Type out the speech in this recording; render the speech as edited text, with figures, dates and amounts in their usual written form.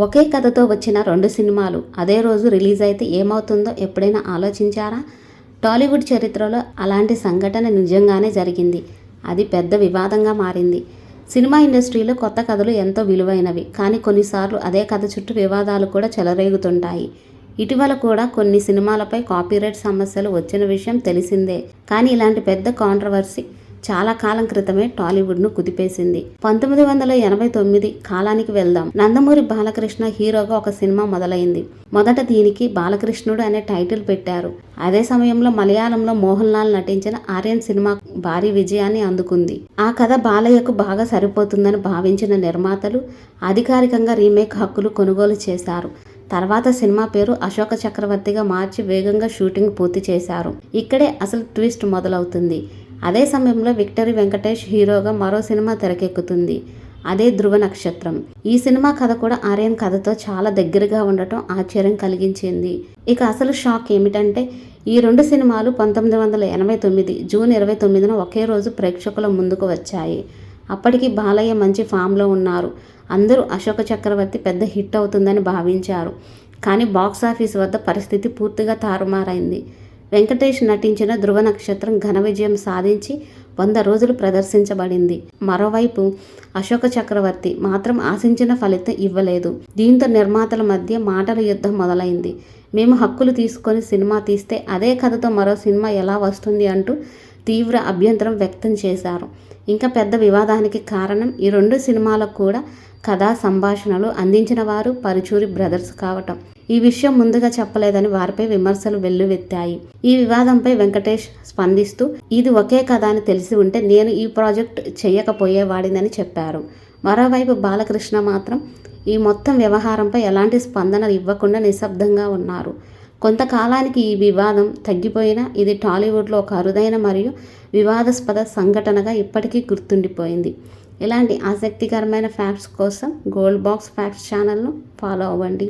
ఒకే కథతో వచ్చిన 2 సినిమాలు అదే రోజు రిలీజ్ అయితే ఏమవుతుందో ఎప్పుడైనా ఆలోచించారా? టాలీవుడ్ చరిత్రలో అలాంటి సంఘటన నిజంగానే జరిగింది. అది పెద్ద వివాదంగా మారింది. సినిమా ఇండస్ట్రీలో కొత్త కథలు ఎంతో విలువైనవి. కానీ కొన్నిసార్లు అదే కథ చుట్టూ వివాదాలు కూడా చెలరేగుతుంటాయి. ఇటీవల కూడా కొన్ని సినిమాలపై కాపీరైట్ సమస్యలు వచ్చిన విషయం తెలిసిందే. కానీ ఇలాంటి పెద్ద కాంట్రవర్సీ చాలా కాలం క్రితమే టాలీవుడ్ను కుదిపేసింది. 1989 కాలానికి వెళ్దాం. నందమూరి బాలకృష్ణ హీరోగా ఒక సినిమా మొదలైంది. మొదట దీనికి బాలకృష్ణుడు అనే టైటిల్ పెట్టారు. అదే సమయంలో మలయాళంలో మోహన్ లాల్ నటించిన ఆర్యన్ సినిమా భారీ విజయాన్ని అందుకుంది. ఆ కథ బాలయ్యకు బాగా సరిపోతుందని భావించిన నిర్మాతలు అధికారికంగా రీమేక్ హక్కులు కొనుగోలు చేశారు. తర్వాత సినిమా పేరు అశోక చక్రవర్తిగా మార్చి వేగంగా షూటింగ్ పూర్తి చేశారు. ఇక్కడే అసలు ట్విస్ట్ మొదలవుతుంది. అదే సమయంలో విక్టరీ వెంకటేష్ హీరోగా మరో సినిమా తెరకెక్కుతుంది. అదే ధృవ నక్షత్రం. ఈ సినిమా కథ కూడా ఆర్యన్ కథతో చాలా దగ్గరగా ఉండటం ఆశ్చర్యం కలిగించింది. ఇక అసలు షాక్ ఏమిటంటే ఈ 2 సినిమాలు 1989 జూన్ 29న ఒకే రోజు ప్రేక్షకుల ముందుకు వచ్చాయి. అప్పటికి బాలయ్య మంచి ఫామ్లో ఉన్నారు. అందరూ అశోక చక్రవర్తి పెద్ద హిట్ అవుతుందని భావించారు. కానీ బాక్సాఫీస్ వద్ద పరిస్థితి పూర్తిగా తారుమారైంది. వెంకటేష్ నటించిన ధృవ నక్షత్రం ఘన విజయం సాధించి 100 రోజులు ప్రదర్శించబడింది. మరోవైపు అశోక చక్రవర్తి మాత్రం ఆశించిన ఫలితం ఇవ్వలేదు. దీంతో నిర్మాతల మధ్య మాటల యుద్ధం మొదలైంది. మేము హక్కులు తీసుకొని సినిమా తీస్తే అదే కథతో మరో సినిమా ఎలా వస్తుంది అంటూ తీవ్ర అభ్యంతరం వ్యక్తం చేశారు. ఇంకా పెద్ద వివాదానికి కారణం ఈ 2 సినిమాలకు కూడా కథా సంభాషణలు అందించిన వారు పరుచూరి బ్రదర్స్ కావటం. ఈ విషయం ముందుగా చెప్పలేదని వారిపై విమర్శలు వెల్లువెత్తాయి. ఈ వివాదంపై వెంకటేష్ స్పందిస్తూ ఇది ఒకే కథ అని తెలిసి ఉంటే నేను ఈ ప్రాజెక్ట్ చేయకపోయేవాడినని చెప్పారు. మరోవైపు బాలకృష్ణ మాత్రం ఈ మొత్తం వ్యవహారంపై ఎలాంటి స్పందన ఇవ్వకుండా నిశ్శబ్దంగా ఉన్నారు. కొంతకాలానికి ఈ వివాదం తగ్గిపోయినా ఇది టాలీవుడ్లో ఒక అరుదైన మరియు వివాదాస్పద సంఘటనగా ఇప్పటికీ గుర్తుండిపోయింది. ఇలాంటి ఆసక్తికరమైన ఫ్యాక్ట్స్ కోసం గోల్డ్ బాక్స్ ఫ్యాక్ట్స్ ఛానల్ను ఫాలో అవ్వండి.